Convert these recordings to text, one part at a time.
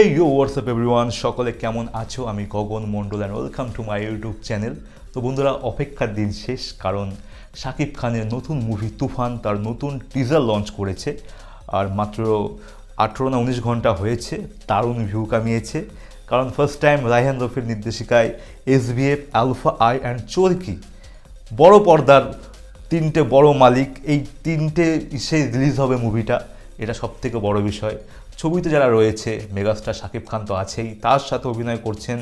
Hey yo, what's up everyone? সকলে কেমন আছো? আমি Gagan Mondal and welcome to my YouTube channel. তো বন্ধুরা, অপেক্ষার দিন শেষ, কারণ শাকিব খানের নতুন মুভি তুফান তার নতুন টিজার লঞ্চ করেছে। আর মাত্র 18 না 19 ঘন্টা হয়েছে, দারুণ ভিউ কামিয়েছে। কারণ ফার্স্ট টাইম রায়হান রফির নির্দেশিকায় SBF, আলফা আই অ্যান্ড চরকি বড় পর্দার তিনটে বড় মালিক, এই তিনটে ইসে রিলিজ হবে মুভিটা। এটা সবথেকে বড় বিষয়। ছবিতে যারা রয়েছে, মেগাস্টার শাকিব খান তো আছেই, তার সাথে অভিনয় করছেন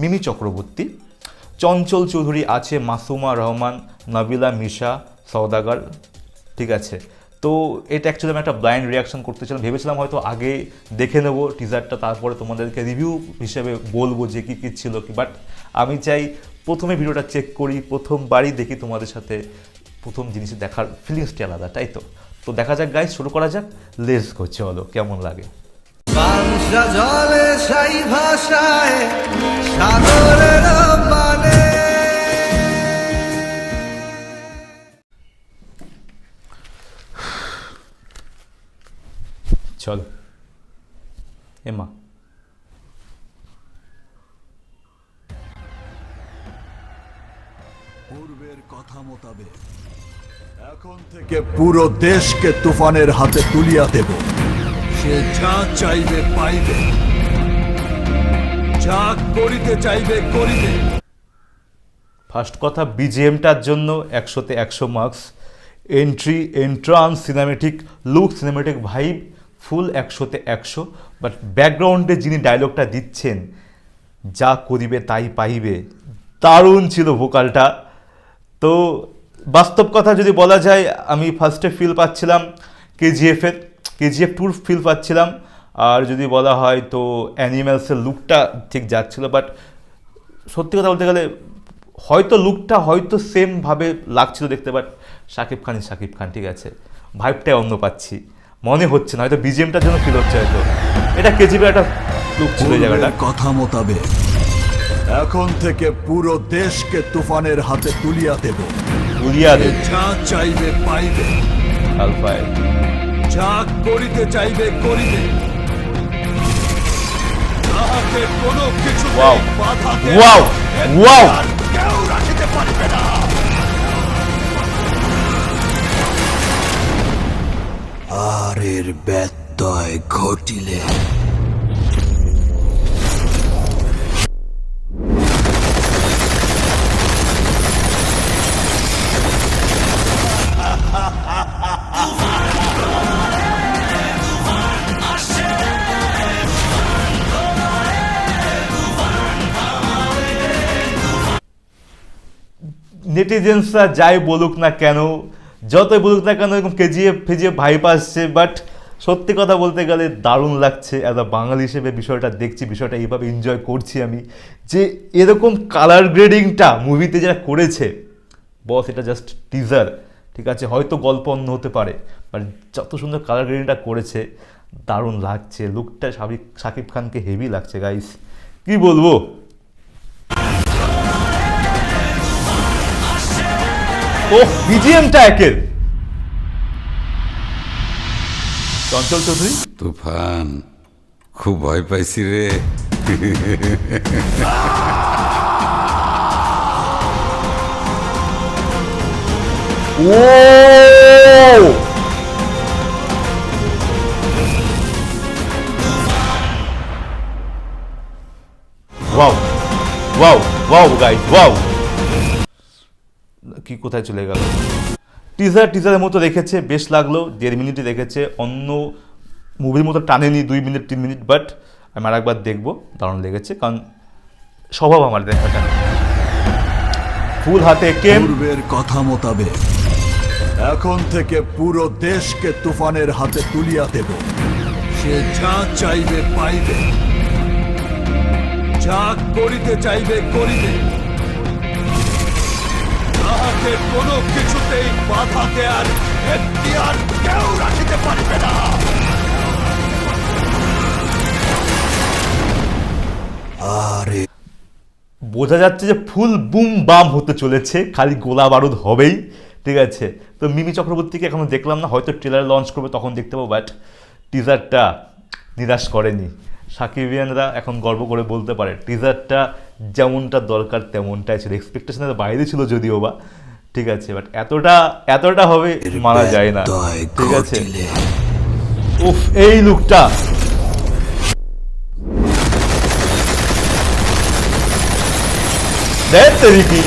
মিমি চক্রবর্তী, চঞ্চল চৌধুরী আছে, মাসুমা রহমান, নাবিলা মিশা, সওদাগর। ঠিক আছে, তো এটা অ্যাকচুয়ালি আমি একটা ব্লাইন্ড রিয়াকশন করতেছিলাম, ভেবেছিলাম হয়তো আগে দেখে নেবো টিজারটা, তারপরে তোমাদেরকে রিভিউ হিসেবে বলবো যে কী কী ছিল কি। বাট আমি চাই প্রথমে ভিডিওটা চেক করি, প্রথমবারই দেখি, তোমাদের সাথে প্রথম জিনিস দেখার ফিলিংসটি আলাদা, তাই তো। তো দেখা যাক গাইস, শুরু করা যাক। লেটস গো, চলো কেমন লাগে। বাংলা জলে সাই ভাষায় সাগরের মানে চল এমা। পূর্বের কথা মোতাবেক এখন থেকে পুরো দেশকে তুফানের হাতে তুলিয়া দেব। সে যা চাইবে পাইবে, যা করিতে চাইবে করিবে। ফার্স্ট কথা, বিজিএমটার জন্য 100-তে 100 marks. Entrance, cinematic look, cinematic vibe full 100-তে 100। বাট ব্যাকগ্রাউন্ডে যিনি ডায়লগটা দিচ্ছেন, যা করিবে তাই পাইবে, দারুণ ছিল ভোকালটা। তো বাস্তব কথা যদি বলা যায়, আমি ফার্স্টে ফিল পাচ্ছিলাম কেজিএফ 2 ফিল পাচ্ছিলাম। আর যদি বলা হয় তো অ্যানিম্যালসের লুকটা ঠিক যাচ্ছিল। বাট সত্যি কথা বলতে গেলে হয়তো লুকটা হয়তো সেমভাবে লাগছিল দেখতে, বাট শাকিব খান, ঠিক আছে, ভাইবটাই অন্য পাচ্ছি, মনে হচ্ছে না, হয়তো বিজিএমটার জন্য ফিল হচ্ছে, হয়তো এটা কেজিএফের একটা লুক ছিল এই জায়গাটা। কথা মোতাবেক এখন থেকে পুরো দেশকে তুফানের হাতে তুলিয়া দেব। যা চাইবে পাইবে, আলফায় যা করিতে চাইবে করিবে। তাহাকে কোনো কিছু ওয়াও বাধা ওয়াও ওয়াও কেউ রাখিতে পারিবে না। আর এর ব্যত্যয় ঘটিলে নেটিজেন্সরা যাই বলুক না কেন, যতই বলুক না কেন, এরকম কেজিএফ ভাইব আসছে। বাট সত্যি কথা বলতে গেলে দারুণ লাগছে। অ্যাজ আ বাঙালি হিসেবে বিষয়টা দেখছি, বিষয়টা এইভাবে এনজয় করছি আমি, যে এরকম কালার গ্রেডিংটা মুভিতে যারা করেছে, বস এটা জাস্ট টিজার, ঠিক আছে, হয়তো গল্প অন্য হতে পারে, বাট যত সুন্দর কালার গ্রেডিংটা করেছে, দারুণ লাগছে। লুকটা শাকিব খানকে হেভি লাগছে গাইস, কি বলবো। ও বিজিএমটা একের চঞ্চল চৌধুরী। তুফান, খুব ভয় পাইছি রে। ও wow wow wow guys, wow. কি কোথায় চলে গেল? টিজারের মতো রেখেছে, বেশ লাগলো। 1.5 মিনিটই রেখেছে, অন্য মুভির মতো টানেনি 2 মিনিট 3 মিনিট। বাট আমি আর একবার দেখবো, দারুণ লেগেছে, কারণ স্বভাব আমার দেখাটা। ফুল হাতে কেম। পূর্বের কথা মোতাবেক এখন থেকে পুরো দেশকে তুফানের হাতে তুলিয়া দেব। সে যা চাইবে পাইবে, যা করিতে চাইবে করিবে। তাহাকে কোনো কিছুতেই বাধা দেয়ার এখতিয়ার কেউ রাখিতে পারিবে না। আরে বোঝা যাচ্ছে যে ফুল বুম বাম হতে চলেছে, খালি গোলা বারুদ হবেই, ঠিক আছে। তো মিমি চক্রবর্তীকে এখনো দেখলাম না, হয়তো ট্রেলার লঞ্চ করবে তখন দেখতে পাবো। বাট টিজারটা নিরাশ করেনি, সাকিবিয়ানরা এখন গর্ব করে বলতে পারে টিজারটা যেমনটা দরকার তেমনটাই ছিল, এক্সপেকটেশনের বাইরে ছিল যদিও বা, ঠিক আছে, বাট এতটা হবে মানা যায় না, ঠিক আছে। উফ, এই লুকটা দেখ তেরি কি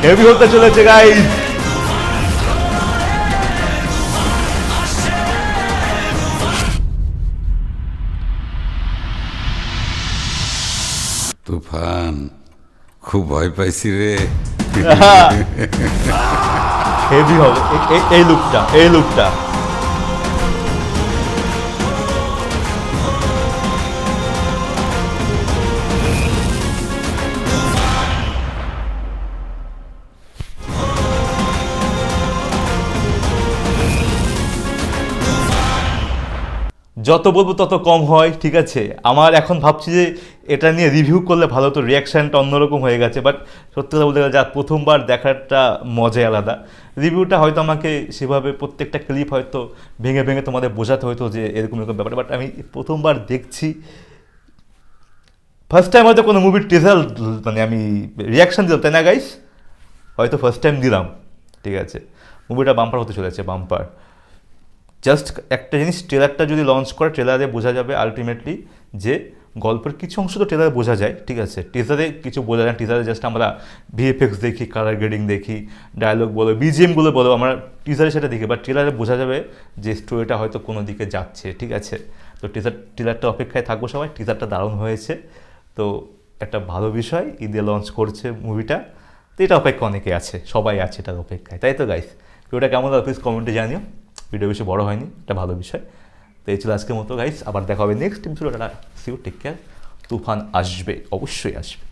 হেভি হতে চলেছে গাইস। তুফান, খুব ভয় পাইছি রে। হেভি হবে এই লুকটা। যত বলবো তত কম হয়, ঠিক আছে। আমার এখন ভাবছি যে এটা নিয়ে রিভিউ করলে ভালো, তো রিয়াকশানটা অন্যরকম হয়ে গেছে, বাট সত্যি কথা বলতে গেলে যা প্রথমবার দেখারটা মজাই আলাদা। রিভিউটা হয়তো আমাকে সেভাবে প্রত্যেকটা ক্লিপ হয়তো ভেঙে ভেঙে তোমাদের বোঝাতে হতো যে এরকম ব্যাপার, বাট আমি প্রথমবার দেখছি, ফার্স্ট টাইম হয়তো কোনো মুভির টিজার মানে আমি রিয়াকশান দিলাম, তাই না গাইস? হয়তো ফার্স্ট টাইম দিলাম, ঠিক আছে। মুভিটা বাম্পার হতে চলেছে, বাম্পার। জাস্ট একটা জিনিস, ট্রেলারটা যদি লঞ্চ করে ট্রেলারে বোঝা যাবে আলটিমেটলি যে গল্পের কিছু অংশ তো ট্রেলারে বোঝা যায়, ঠিক আছে। টিজারে কিছু বোঝা যায়, টিজারে জাস্ট আমরা ভিএফএক্স দেখি, কালার গ্রেডিং দেখি, ডায়লগ বলো, বিজিএমগুলো বলো, আমরা টিজারে সেটা দেখি, বাট ট্রেলারে বোঝা যাবে যে স্টোরিটা হয়তো কোনো দিকে যাচ্ছে, ঠিক আছে। তো ট্রেলারটা অপেক্ষায় থাকবো সবাই। টিজারটা দারুণ হয়েছে, তো একটা ভালো বিষয়, ঈদে লঞ্চ করছে মুভিটা, তো এটা অপেক্ষা অনেকে আছে, সবাই আছে এটার অপেক্ষায়, তাই তো গাইস? ভিডিওটা কেমন লাগলো প্লিজ কমেন্টে জানিও। ভিডিও বেশি বড় হয়নি, এটা ভালো বিষয়। তো এই ছিল আজকের মতো গাইস, আবার দেখা হবে নেক্সট এপিসোডে। See you, take care. তুফান আসবে, অবশ্যই আসবে।